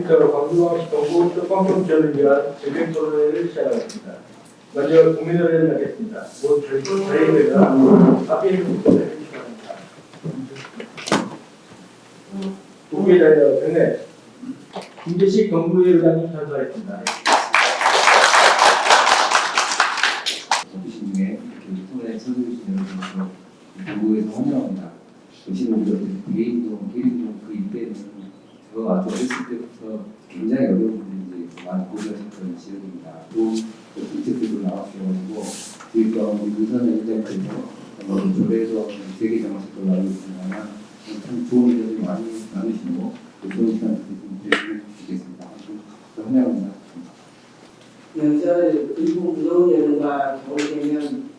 20일부터 광주광시 동부 쪽방촌 지원을 위한 대면 토론회를 시작하겠습니다. 먼저 국민의원을 하겠습니다. 저희가 앞에 있는 분들을 해주시기 바랍니다. 국회의장님 경례 김재식 정부의장님 참석하겠습니다. 바쁘신 중에 이렇게 유튜브에 쳐주신 여러분께서 정부에서 환영합니다. 실은 우리가 개인동 그 일대는 제가 아주 어렸을 때부터 굉장히 어려운 문제인지 많이 고생하셨던 지역입니다. 또 정책들도 나와주셔가지고 그러니까 우리 의사는 일자리에서 조례에서 세계 장하실 걸로 알고 있습니다만 참 좋은 의견들이 많이 나누시고 또 좋은 시간 주시겠습니다. 환영합니다. 명절 그리고 무더운 여름과 겨울이 되면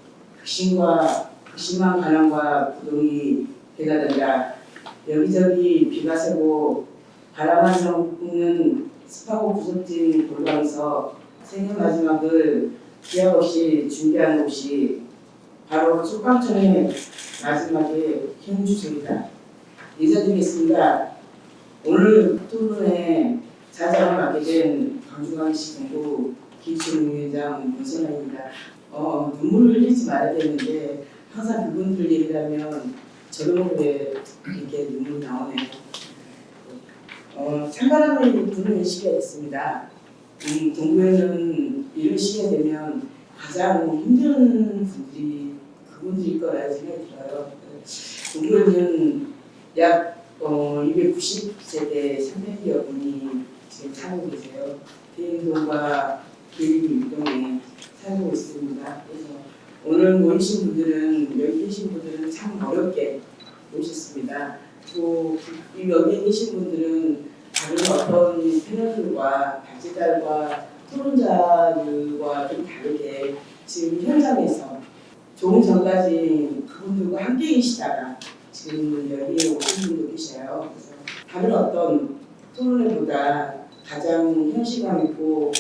극심한 바람과 구동이 되다든가 여기저기 비가 새고 바람 한 성 부는 습하고 구석진 골방에서 생일 마지막을 기약 없이 준비하는 곳이 바로 쪽방촌의 마지막에 현주소이다. 인사드리겠습니다. 오늘 토론에 자장을 맡게 된 광주광시 동부 기초위원장 문선아입니다. 눈물을 흘리지 말아야 되는데 항상 그분들 얘기를 하면 저도 모르게 이렇게 눈물이 나오네요. 찬바람이 부는 시기가 있습니다. 동부에는 이런 시기가 되면 가장 힘든 분들이 그분들일 거라 생각이 들어요. 동부에는 약 290세대 300여 분이 지금 살고 계세요. 대인동과 계림일동에 살고 있습니다. 그래서 오늘 모이신 분들은, 여기 계신 분들은 참 어렵게 오셨습니다. 또 여기 계신 분들은 다른 어떤 패널들과 발제자들과 토론자들과 좀 다르게 지금 현장에서 조금 전까지 그분들과 함께 계시다가 지금 여기에 오신 분도 계셔요. 그래서 다른 어떤 토론회보다 가장 현실감 있고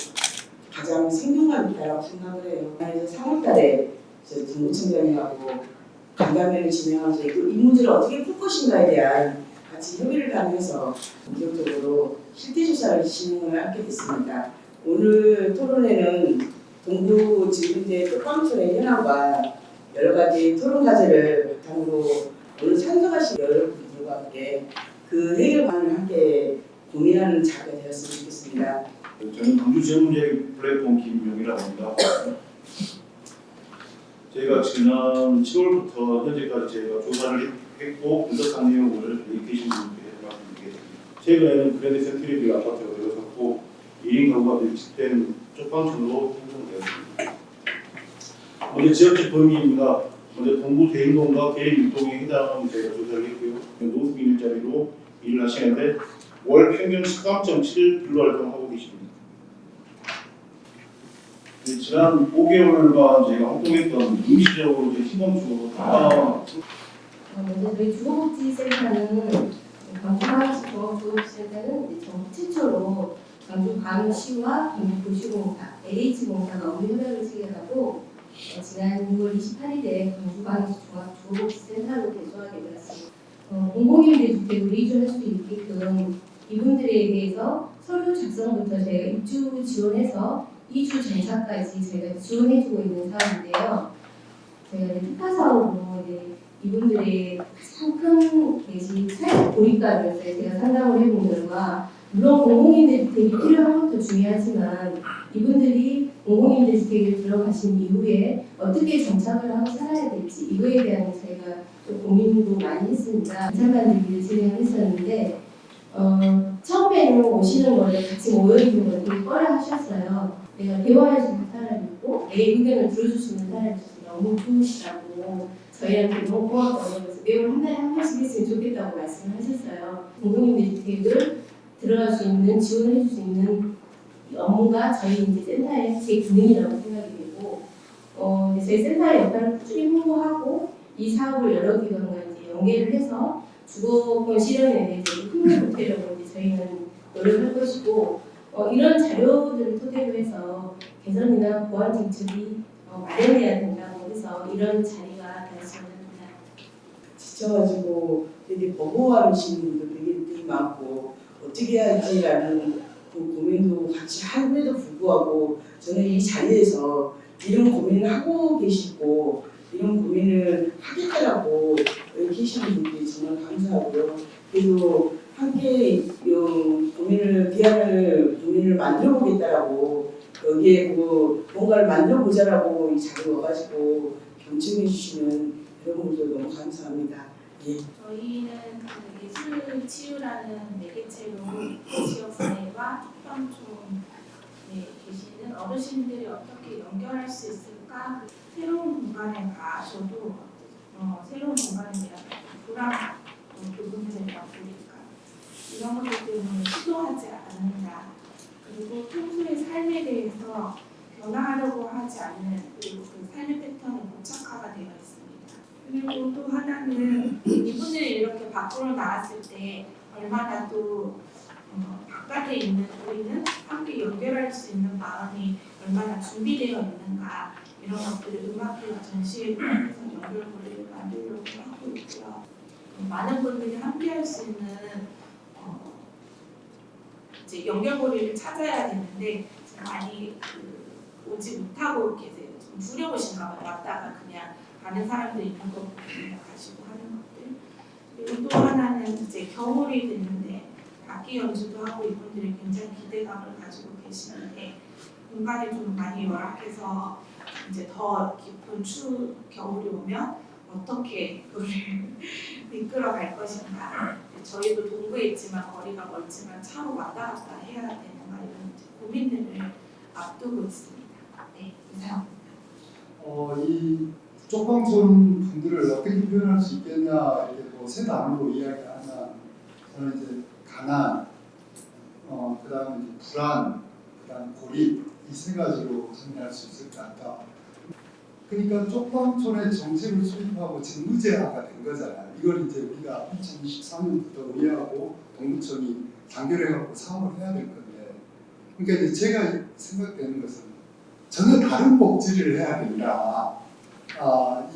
가장 생동감 있다고 생각을 해요. 그래서 3월달에 정부청장님하고 간담회를 진행하면서 이 문제를 어떻게 풀 것인가에 대한 같이 협의를 하면서 본격적으로 실태조사를 진행을 하게 됐습니다. 오늘 토론회는 동부 지금대 쪽방촌의 현황과 여러 가지 토론 과제를 바탕으로 오늘 참석하신 여러분들과 함께 그 해결방안을 함께 고민하는 자리가 되었으면 좋겠습니다. 저는 광주지역문제 플랫폼 김용이라고 합니다. 저희가 지난 7월부터 현재까지 저희가 조사를 했고 분석한 내용을 여기 계신 분들께 말씀드리겠습니다. 최근에는 그랜드 센트리뷰 아파트가 들어섰고 1인 가구가 밀집된 쪽방촌으로 형성되었습니다. 먼저 지역적 범위입니다. 먼저 동부 대인동과 계림일동에 해당하는 저희가 조사를 했고요. 노숙인 일자리로 일을 하시는데 월 평균 13.7 근로활동하고 계십니다. 지난 5개월간 저희가 활동했던 임시적으로 시범주로 먼저 저희 주거복지센터는 광주광시 종합주거복지센터는 전국 최초로 광주광시와 광주도시공사, LH공사가 업무 협약을 체결하고 지난 6월 28일에 광주광시 종합주거복지센터로 개소하게 되었습니다. 공공임대주택으로 이주할 수 있게끔 이분들에 대해서 서류 작성부터 저희가 입주 지원해서 이주 전차까지 저희가 지원해주고 있는 사업인데요. 저희가 특화 사업으로 이분들의 가장 큰 내지 사회적 고립감이었어요. 제가 상담을 해본 결과 물론 공공임대주택이 필요한 것도 중요하지만 이분들이 공공임대주택에 들어가신 이후에 어떻게 정착을 하고 살아야 될지 이거에 대한 저희가 좀 고민도 많이 했습니다. 잠깐들을 진행했었는데 처음에는 오시는 거를 같이 모여있는 걸 되게 꺼려하셨어요. 내가 대화할 수 있는 사람이고 내 의견을 들어줄 수 있는 사람이어서 너무 좋으시다고 저희한테 너무 고맙다고 그래서 매월 한 달에 한 번씩 했으면 좋겠다고 말씀을 하셨어요. 공공임대주택을 들어갈 수 있는 지원을 해줄 수 있는 업무가 저희 이제 센터의 제 기능이라고 생각이 되고 저희 센터의 역할을 꾸준히 홍보하고 이 사업을 여러 기관과 이제 연계를 해서 주거권 실현에 대해서 큰 보태려고 이제 저희는 노력할 것이고 이런 자료들을 토대로 해서 개선이나 보완 정책이 마련돼야 된다고 해서 이런 자리가 되었습니다. 지쳐가지고 되게 버거워하시는 분들 되게 많고 어떻게 해야지라는 그 고민도 같이 함에도 불구하고 저는 이 자리에서 이런 고민을 하고 계시고 이런 고민을 하겠다라고 여기 계시는 분들이 정말 감사하고요. 그리고 함께 이 고민을 만들어 보겠다라고 여기에 뭔가를 만들어 보자라고 이 자리에 와가지고 경청해 주시는 여러분들 너무 감사합니다. 예. 저희는 그 예술 치유라는 매개체로 지역사회와 촉방촌에 계시는 어르신들이 어떻게 연결할 수 있을까? 새로운 공간에 가셔도 새로운 공간에 대한 불안, 그분들이랑 보니까 이런 것들 때문에 시도하지 않는다. 그리고 평소의 삶에 대해서 변화하려고 하지 않는 그리고 그 삶의 패턴에 고착화가 되어 있습니다. 그리고 또 하나는 이분들이 이렇게 밖으로 나왔을 때 얼마나 또 바깥에 있는 우리는 함께 연결할 수 있는 마음이 얼마나 준비되어 있는가 이런 것들을 음악으로 전시해서 연결고리를 만들려고 하고 있고요. 많은 분들이 함께할 수 있는 이제 연결고리를 찾아야 되는데 많이 오지 못하고 계세요. 좀 두려우신가 봐요. 왔다가 그냥 가는 사람들 있는 거 보고 그냥 가시고 하는 것들. 그리고 또 하나는 이제 겨울이 됐는데 악기 연주도 하고 이분들이 굉장히 기대감을 가지고 계시는데 공간이 좀 많이 열악해서 이제 더 깊은 겨울이 오면 어떻게 그걸 이끌어갈 것인가. 저희도 동구에 있지만 거리가 멀지만 차로 왔다 갔다 해야 되는가 이런 고민들을 앞두고 있습니다. 네, 이상입니다. 이 쪽방촌 분들을 어떻게 표현할 수 있겠냐 이렇게 세 단어로 이야기하면 저는 이제 가난, 그다음에 이제 불안, 그다음 고립 이 세 가지로 정리할 수 있을 것 같다. 그러니까 쪽방촌에 정책을 수립하고 지금 무제화가 된 거잖아요. 이걸 이제 우리가 2023년부터 의회하고 동구청이 단결해갖고 사업을 해야 될 건데, 그러니까 이제 제가 생각되는 것은 전혀 다른 복지를 해야 된다.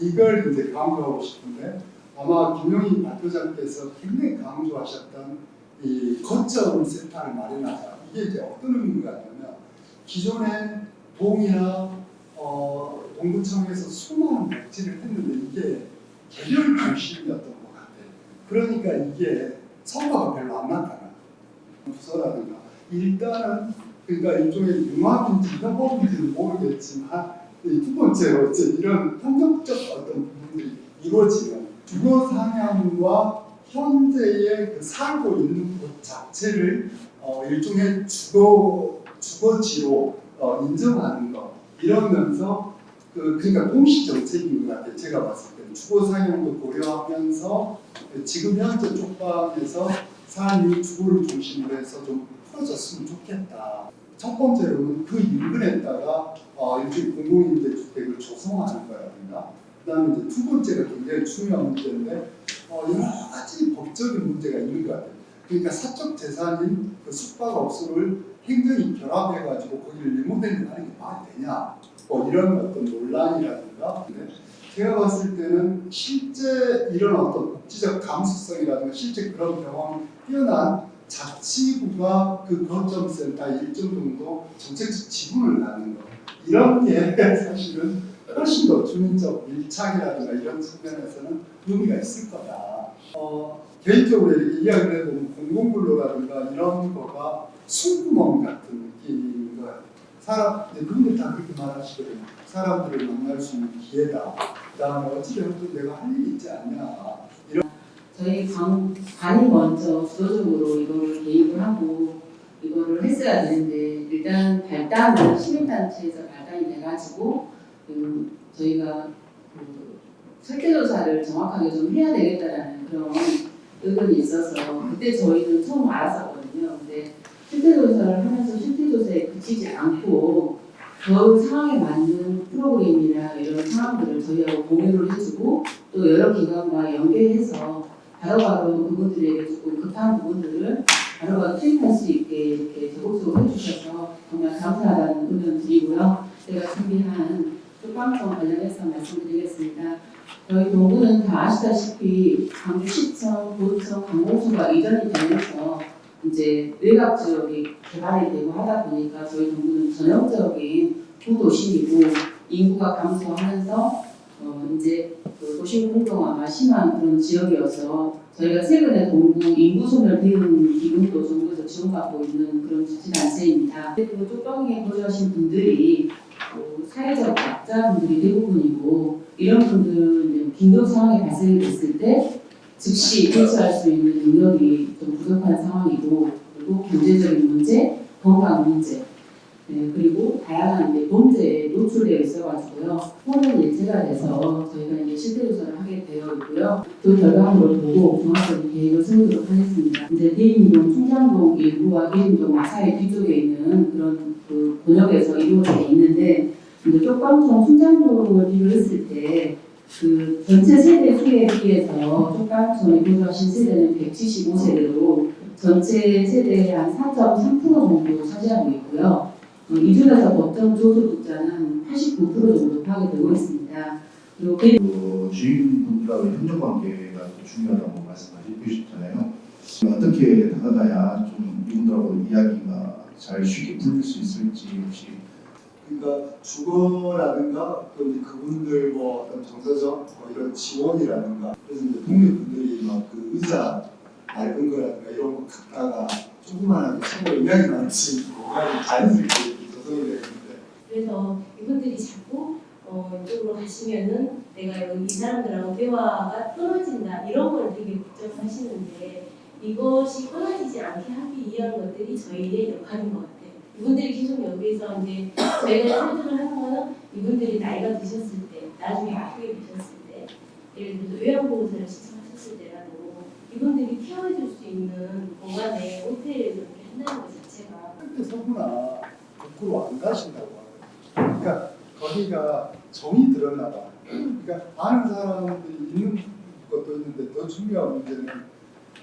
이걸 이제 강조하고 싶은데 아마 김용희 발표자께서 굉장히 강조하셨던 이 거점 센터를 마련하자. 이게 이제 어떤 의미가 있냐면 기존의 동이나 동구청에서 수많은 복지를 했는데 이게 개별 중심이었던 것 같아요. 그러니까 이게 성과가 별로 안 나타나요. 부서라든가 일단은 그러니까 일종의 융합인지 협업인지는 모르겠지만 두 번째로 이제 이런 협력적 어떤 부분들이 이루어지는 주거 상향과 현재의 그 살고 있는 곳 자체를 일종의 주거지로 인정하는 것 이러면서 그러니까 동시 정책인 것 같아요. 제가 봤을 때는 주거 상향도 고려하면서 지금 현재 쪽방에서 삶이 주거를 중심으로 해서 좀 풀어졌으면 좋겠다. 첫 번째로는 그 인근에다가 일종의 공공임대주택을 조성하는 거라든가, 그다음에 이제 두 번째가 굉장히 중요한 문제인데 여러 가지 법적인 문제가 있는 것 같아요. 그러니까 사적 재산인 그 숙박업소를 행정이 결합해가지고 거기를 리모델링 하는 게 말이 되냐, 이런 어떤 논란이라든가. 제가 봤을 때는 실제 이런 어떤 복지적 감수성이라든가 실제 그런 경험이 뛰어난 자치구가 그 거점센터에 일정 정도 정책적 지분을 갖는 것, 이런 게 사실은 훨씬 더 주민적 밀착이라든가 이런 측면에서는 의미가 있을 거다. 개인적으로 이렇게 이야기를 해보면 공공근로라든가 이런 거가 숨구멍 같은 느낌인 것 같아요. 그분들 다 그렇게 말하시거든요. 사람들을 만날 수 있는 기회다. 그다음에 어찌되었든 내가 할 일이 있지 않냐. 저희 관이 먼저 주도적으로 이거를 개입을 하고 이거를 했어야 되는데 일단 발단은 시민단체에서 발단이 돼가지고 저희가 설계조사를 정확하게 좀 해야 되겠다라는 그런 의견이 있어서 그때 저희는 처음 알았었거든요. 근데 실태조사를 하면서 실태조사에 그치지 않고 그 상황에 맞는 프로그램이나 이런 상황들을 저희하고 공유를 해주고 또 여러 기관과 연계해서 바로바로 그분들에게 조금 급한 부분들을 바로바로 투입할 수 있게 이렇게 적극적으로 해주셔서 정말 감사하다는 의견 드리고요. 제가 준비한 쪽방촌 관련해서 말씀드리겠습니다. 저희 동구는 다 아시다시피 광주시청, 도청, 관공서가 이전이 되면서 이제 외곽 지역이 개발이 되고 하다 보니까 저희 정부는 전형적인 구도심이고 인구가 감소하면서 이제 그 도심 공동화가 심한 그런 지역이어서 저희가 최근에 동구 인구 소멸 대응 기금도 정부에서 지원받고 있는 그런 자치단체입니다. 그 쪽방에 거주하신 분들이 사회적 약자분들이 대부분이고 이런 분들은 긴급 상황이 발생이 됐을 때 즉시 대처할 수 있는 능력이 좀 부족한 상황이고 그리고 경제적인 문제, 건강 문제 그리고 다양한 이제 범죄에 노출되어 있어가지고요. 호는 일제가 돼서 저희가 이제 실태조사를 하게 되어 있고요. 그 결과물을 보고 종합적인 계획을 세우도록 하겠습니다. 이제 대인동 충장동 일부와 대인동 마사의 뒤쪽에 있는 그런 그 권역에서 이루어져 있는데 이제 쪽방촌 충장동을 비교했을 때 그 전체 세대 수에 비해서 쪽방촌에 거주하신 세대는 175세대로 전체 세대의 한 4.3% 정도 차지하고 있고요. 이 중에서 법정 저소득자는 89% 정도 파악되고 있습니다. 그리고 주인분들하고의 협력 관계가 중요하다고 말씀해 주셨잖아요. 어떻게 다가가야 좀 이분들하고 이야기가 잘 쉽게 풀릴 수 있을지 혹시. 그러니까 주거라든가 또 이제 그분들 뭐 어떤 정서적 뭐 이런 지원이라든가 그래서 이제 독립분들이 막 그 의자 얇은 거라든가 이런 거 갖다가 조그만하게 서로 이야기 나눌 수 있고 그냥 자연스럽게 조성이 되는데 그래서 이분들이 자꾸 이쪽으로 가시면은 내가 여기 이 사람들하고 대화가 끊어진다 이런 걸 되게 걱정하시는데 이것이 끊어지지 않게 하기 위한 것들이 저희의 역할인 것 같아요. 이분들이 계속 여기서 이제 저희가 설득을 하는 거는 이분들이 나이가 드셨을 때, 나중에 아프게 되셨을 때, 예를 들어서 요양보호사를 신청하셨을 때라도 이분들이 케어해줄 수 있는 공간에 호텔에서 이렇게 한다는 것 자체가 그때 서구나 거꾸로 안 가신다고 하거든요. 그러니까 거기가 정이 들었나 봐. 그러니까 아는 사람들이 있는 것도 있는데 더 중요한 문제는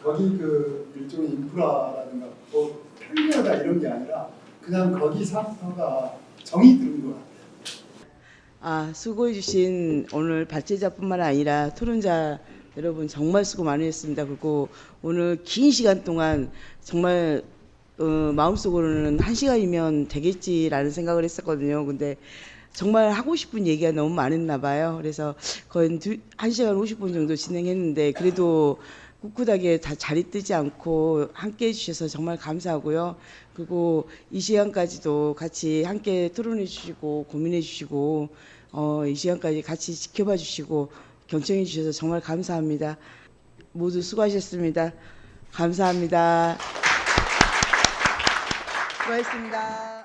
거기 그 일종의 인프라라든가 뭐 편리하다 이런 게 아니라 그냥 거기 상태가 정이 드는 것 같아요. 수고해주신 오늘 발제자뿐만 아니라 토론자 여러분 정말 수고 많이 했습니다. 그리고 오늘 긴 시간 동안 정말 마음속으로는 1시간이면 되겠지라는 생각을 했었거든요. 근데 정말 하고 싶은 얘기가 너무 많았나 봐요. 그래서 거의 1시간 50분 정도 진행했는데 그래도 꿋꿋하게 다 자리 뜨지 않고 함께 해주셔서 정말 감사하고요. 그리고 이 시간까지도 같이 함께 토론해 주시고 고민해 주시고 이 시간까지 같이 지켜봐 주시고 경청해 주셔서 정말 감사합니다. 모두 수고하셨습니다. 감사합니다. 수고하셨습니다.